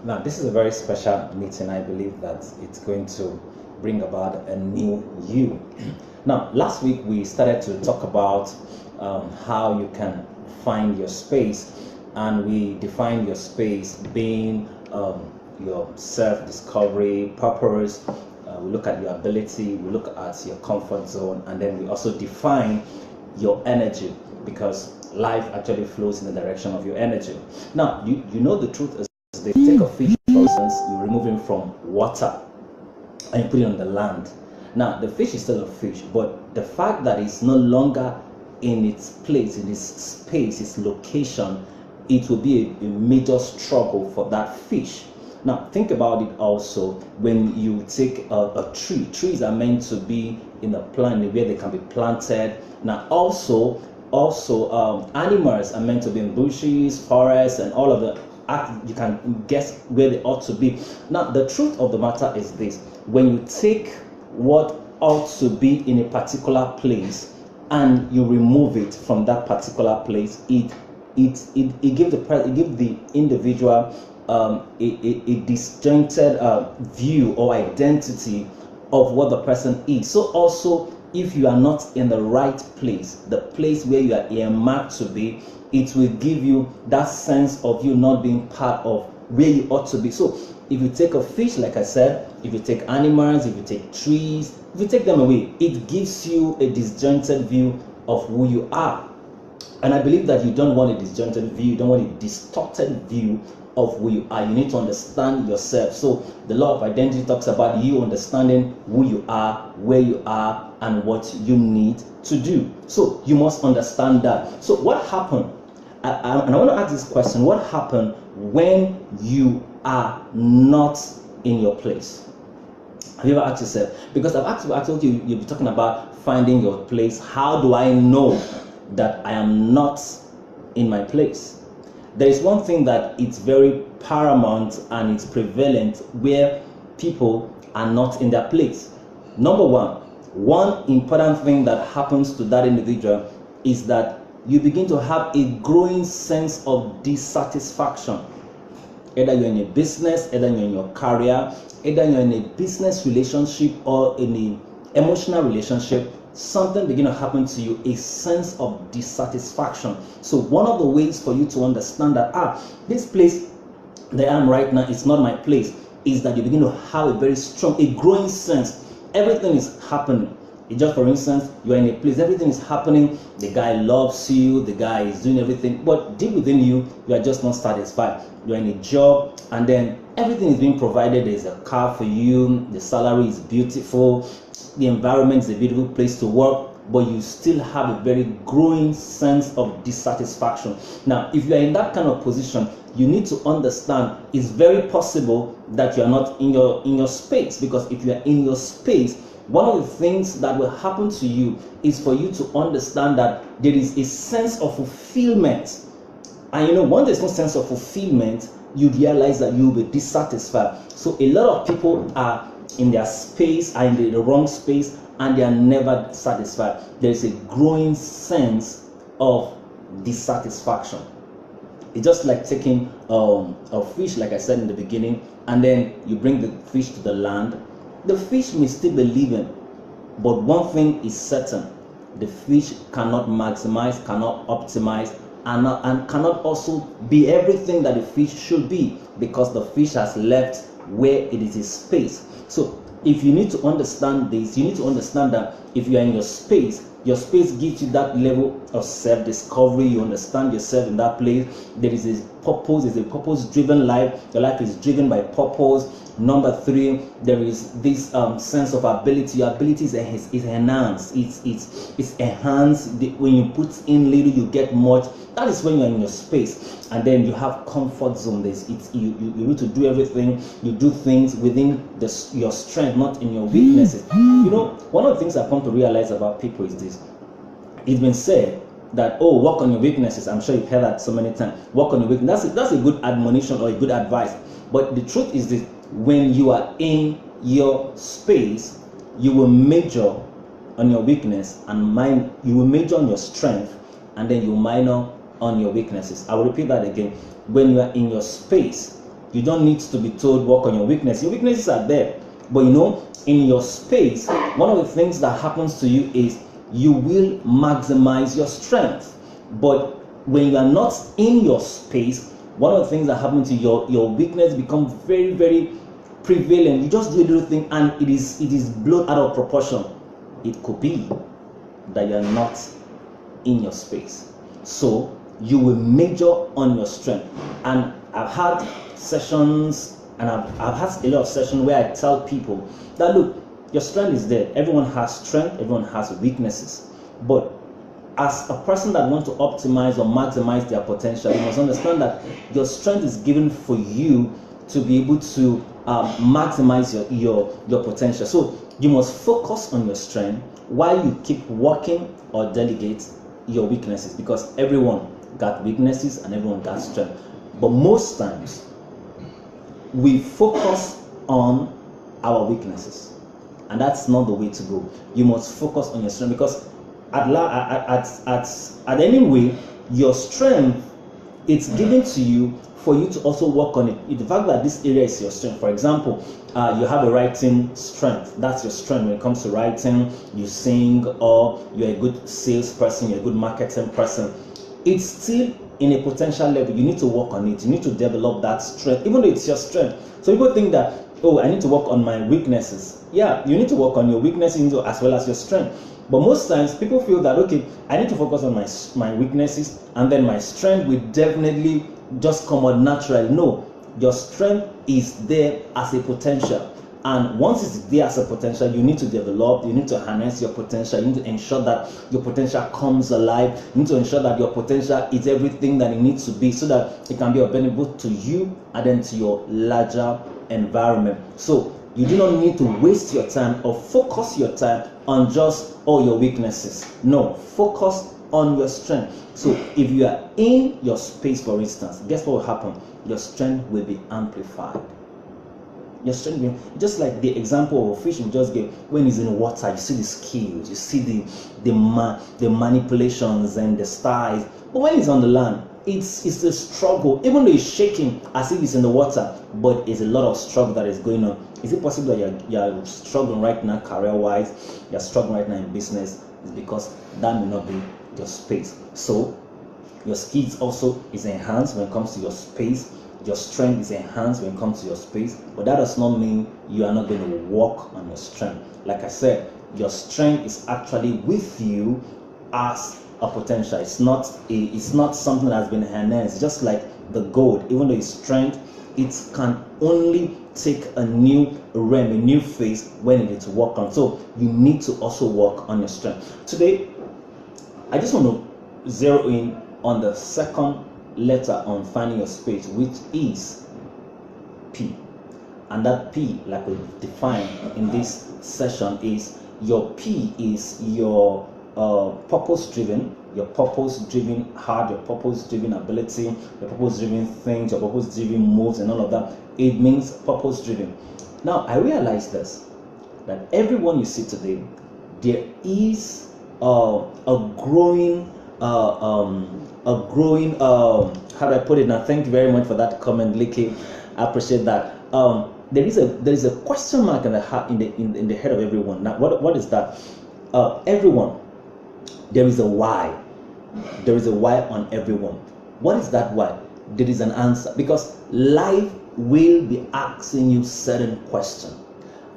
Now, this is a very special meeting. I believe that it's going to bring about a new you. Now, last week we started to talk about how you can find your space, and we defined your space being your self discovery, purpose. We look at your ability, we look at your comfort zone, and then we also define your energy, because life actually flows in the direction of your energy. Now, you know the truth is, they take a fish, for instance, you remove him from water and you put it on the land. Now, the fish is still a fish, but the fact that it's no longer in its place, in its space, its location, it will be a major struggle for that fish. Now, think about it also when you take a tree. Trees are meant to be in a plant where they can be planted. Now, also animals are meant to be in bushes, forests, and all of the, you can guess where they ought to be. Now, the truth of the matter is this: when you take what ought to be in a particular place and you remove it from that particular place, it gives the individual a disjointed view or identity of what the person is. So also, if you are not in the right place, the place where you are earmarked to be, it will give you that sense of you not being part of where you ought to be. So if you take a fish, like I said, if you take animals, if you take trees, if you take them away, it gives you a disjointed view of who you are. And I believe that you don't want a disjointed view, you don't want a distorted view of who you are. You need to understand yourself. So the law of identity talks about you understanding who you are, where you are, and what you need to do. So you must understand that. So what happened? And I want to ask this question: what happened when you are not in your place? Have you ever asked yourself? Because I told you, you'll be talking about finding your place. How do I know that I am not in my place? There is one thing that it's very paramount and it's prevalent where people are not in their place. Number one important thing that happens to that individual is that you begin to have a growing sense of dissatisfaction. Either you're in a business, either you're in your career, either you're in a business relationship or in an emotional relationship, something begin to happen to you, a sense of dissatisfaction. So one of the ways for you to understand that this place that I am right now is not my place, is that you begin to have a very strong, a growing sense. Everything is happening. Just for instance, you are in a place, everything is happening, the guy loves you, the guy is doing everything, but deep within you, you are just not satisfied. You are in a job, and then everything is being provided. There's a car for you, the salary is beautiful, the environment is a beautiful place to work, but you still have a very growing sense of dissatisfaction. Now, if you are in that kind of position, you need to understand it's very possible that you are not in your space, because if you are in your space, one of the things that will happen to you is for you to understand that there is a sense of fulfillment. And when there's no sense of fulfillment, you realize that you'll be dissatisfied. So a lot of people are in their space, are in the wrong space, and they are never satisfied. There's a growing sense of dissatisfaction. It's just like taking a fish, like I said in the beginning, and then you bring the fish to the land. The fish may still be living, but one thing is certain: the fish cannot maximize, cannot optimize, and cannot also be everything that the fish should be, because the fish has left where it is his space. So if you need to understand this, you need to understand that if you are in your space gives you that level of self-discovery. You understand yourself in that place. There is a purpose, it's a purpose-driven life. Your life is driven by purpose. Number 3, there is this sense of ability. Your ability is enhanced. It's enhanced. When you put in little, you get much. That is when you're in your space. And then you have comfort zone. You need to do everything. You do things within your strength, not in your weaknesses. One of the things I've come to realize about people is this: it's been said that, work on your weaknesses. I'm sure you've heard that so many times. Work on your weaknesses. That's a good admonition or a good advice. But the truth is this: when you are in your space, you will major on your weakness and you will major on your strength, and then you minor on your weaknesses. I will repeat that again. When you are in your space, You don't need to be told work on your weakness. Your weaknesses are there. But in your space, one of the things that happens to you is you will maximize your strength. But when you are not in your space, one of the things that happen to your weakness become very, very prevalent. You just do a little thing and it is blown out of proportion. It could be that you are not in your space. So you will major on your strength. And I've had sessions, and I've had a lot of sessions where I tell people that, look, your strength is there. Everyone has strength, everyone has weaknesses. But as a person that wants to optimize or maximize their potential, you must understand that your strength is given for you to be able to maximize your potential. So you must focus on your strength while you keep working or delegate your weaknesses, because everyone got weaknesses and everyone got strength. But most times we focus on our weaknesses, and that's not the way to go. You must focus on your strength, because at any way, your strength, it's given to you for you to also work on it. The fact that this area is your strength. For example, you have a writing strength. That's your strength when it comes to writing. You sing, or you're a good salesperson, you're a good marketing person. It's still in a potential level. You need to work on it. You need to develop that strength, even though it's your strength. So people think that, oh, I need to work on my weaknesses. Yeah, you need to work on your weaknesses as well as your strength. But most times people feel that, okay, I need to focus on my weaknesses, and then my strength will definitely just come out naturally. No, your strength is there as a potential. And once it's there as a potential, you need to develop, you need to harness your potential, you need to ensure that your potential comes alive, you need to ensure that your potential is everything that it needs to be, so that it can be of benefit to you and then to your larger environment. So you do not need to waste your time or focus your time on just all your weaknesses. No, focus on your strength. So if you are in your space, for instance, guess what will happen? Your strength will be amplified. Your strength will, just like the example of a fish we just gave. When it's in water, you see the skills, you see the manipulations and the styles. But when it's on the land, it's a struggle. Even though it's shaking as if it's in the water, but it's a lot of struggle that is going on. Is it possible that you're struggling right now career-wise, you're struggling right now in business? It's because that may not be your space. So your skills also is enhanced when it comes to your space. Your strength is enhanced when it comes to your space. But that does not mean you are not going to work on your strength. Like I said, your strength is actually with you as a potential. It's not something that's been enhanced. Just like the gold, even though it's strength, it can only take a new realm, a new phase when it is worked on. So you need to also work on your strength. Today, I just want to zero in on the second letter on finding your space, which is P. And that P, like we defined in this session, is your P is your purpose-driven, your purpose-driven heart, your purpose-driven ability, your purpose-driven things, your purpose-driven moves, and all of that. It means purpose-driven. Now, I realize this, that everyone you see today, there is a growing, how do I put it now? Thank you very much for that comment, Licky. I appreciate that. There is a question mark in the head of everyone. Now, what is that? Everyone, there is a why. There is a why on everyone. What is that why? There is an answer, because life will be asking you certain questions,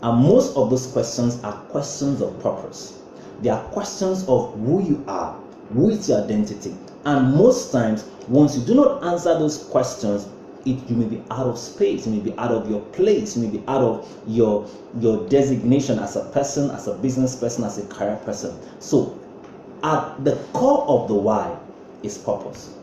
and most of those questions are questions of purpose. They are questions of who you are, who is your identity, and most times, once you do not answer those questions, you may be out of space, you may be out of your place, you may be out of your designation as a person, as a business person, as a career person. So at the core of the why is purpose.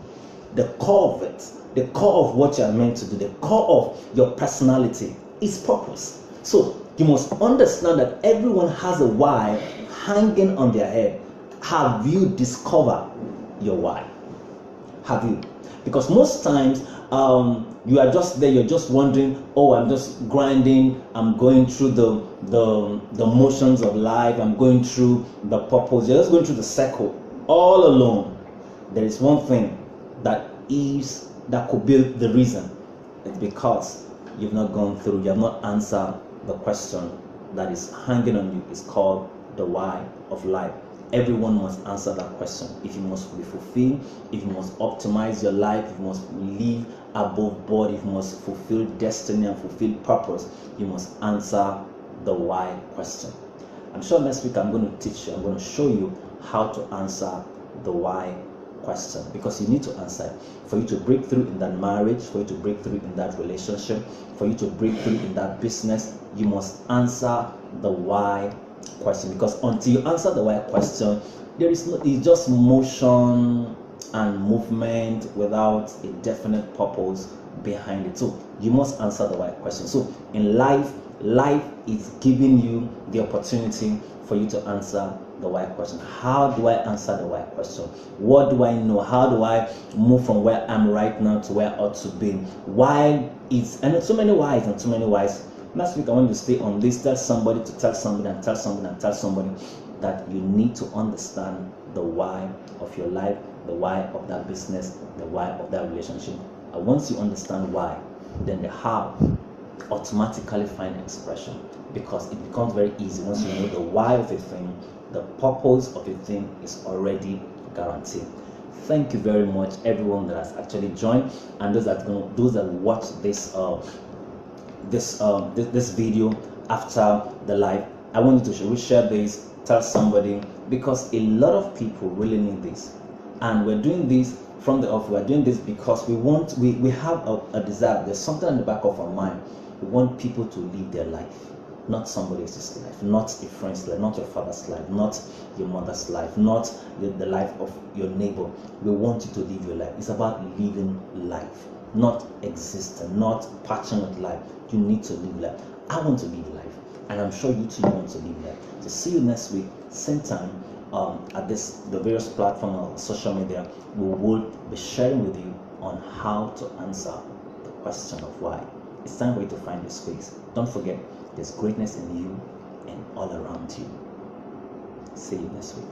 The core of it, the core of what you are meant to do, the core of your personality is purpose. So you must understand that everyone has a why hanging on their head. Have you discovered your why? Have you? Because most times you are just there, you're just wondering, oh, I'm just grinding, I'm going through the motions of life, I'm going through the purpose, you're just going through the circle all alone. There is one thing that could be the reason. It's because you've not gone through, you have not answered the question that is hanging on you. It's called the why of life. Everyone must answer that question. If you must be fulfilled, if you must optimize your life, if you must live above board, if you must fulfill destiny and fulfill purpose, you must answer the why question. I'm sure next week I'm going to teach you, I'm going to show you how to answer the why question, because you need to answer it. For you to break through in that marriage, for you to break through in that relationship, for you to break through in that business, you must answer the why question. Because until you answer the why question, there is no, it's just motion and movement without a definite purpose behind it. So you must answer the why question. So in life is giving you the opportunity for you to answer the why question. How do I answer the why question? What do I know? How do I move from where I'm right now to where I ought to be? Why is, and so many whys and too many whys. Last week I want to stay on this, tell somebody to tell somebody and tell somebody and tell somebody that you need to understand the why of your life, the why of that business, the why of that relationship. And once you understand why, then the how automatically find expression, because it becomes very easy. Once you know the why of a thing, the purpose of a thing is already guaranteed. Thank you very much, everyone that has actually joined, and those that watch this this video after the live. I want you to reshare this, tell somebody, because a lot of people really need this, and we're doing this from the off. We're doing this because we have a desire. There's something in the back of our mind. We want people to live their life, not somebody else's life, not a friend's life, not your father's life, not your mother's life, not the life of your neighbor. We want you to live your life. It's about living life, not existing, not passionate life. You need to live life. I want to live life, and I'm sure you too want to live life. So see you next week, same time, at the various platforms of social media. We will be sharing with you on how to answer the question of why. It's time for you to find your space. Don't forget, there's greatness in you and all around you. See you next week.